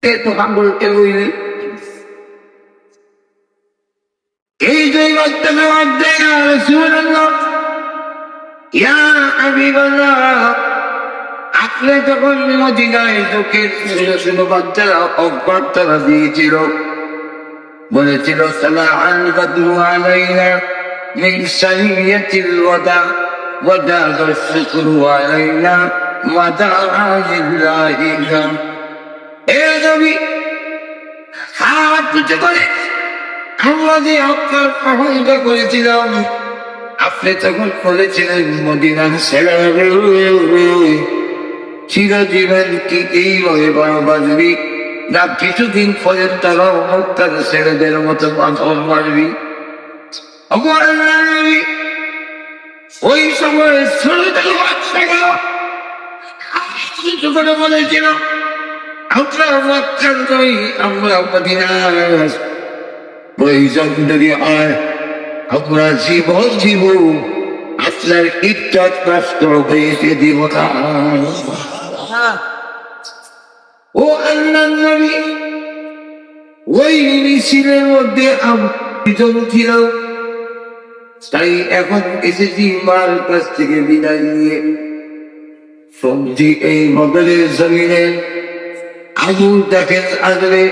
তো বলতে বইলে এই দুই বক্তব্য মধ্যে আপনি তখন মদিনায় চোখের ছোট ছোট বাচ্চারা অবার্তারা দিয়েছিল, বলেছিল সালাআন কাদু আলাইনা মিন সাইয়াতিল ওয়াদা ওয়াদা শুকরু আলাইনা ওয়াদা আলিল্লাহিনা। এ নবী, হাত উঁচু করে আমরা যে আপনার প্রশংসা করেছিলাম, আপনি তখন বলেছিলেন মদিনার ছেড়ে চিরজীবন কি এইভাবে বাঁচবি না কিছুদিন পরে তারা তার ছেলেদের মতো মারবি। ওই সময় ছেলেদের বাচ্চারা করে বলেছিল আপনার বাচ্চার নই, আমরা মদিনার প্রয়োজন যদি হয় আমরা জীব আপনার ইজ্জত নষ্ট হয়েছে দিব না। ও আল্লাহর নবী, ওই মিছিলের মধ্যে আমজন ছিল, তাই এখন এসেছি মার কাছ থেকে বিদায় নিয়ে। সবজি এই বদলের জমিনে আবু দেখেন আসবে,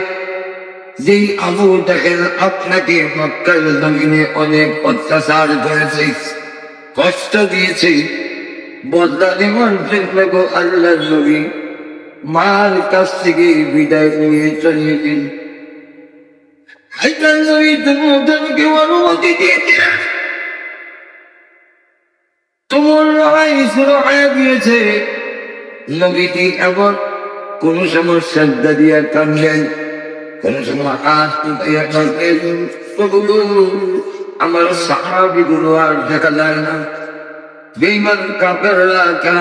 যেই আবু দেখেন আপনাকে মক্কার জমিনে অনেক অত্যাচার করেছে, কষ্ট দিয়েছে, বদলা নেওয়ার জন্য গো আল্লাহর নবী মার কাছ থেকে বিদায় নিয়ে চলে দিন। আল্লাহর নবী তোমাকে অনুমতি দিয়েছিলেন, তোমার লড়াই শুরু হয়ে গিয়েছে। নবীটি এমন কোন সময় শ্রদ্ধা দিয়া কাঁদলেন, কোন সময় হাত দিয়া কাঁদলেন, আমার সাহাবীগুলো আর দেখা যায় না। বেঈমান কাফেররা কেন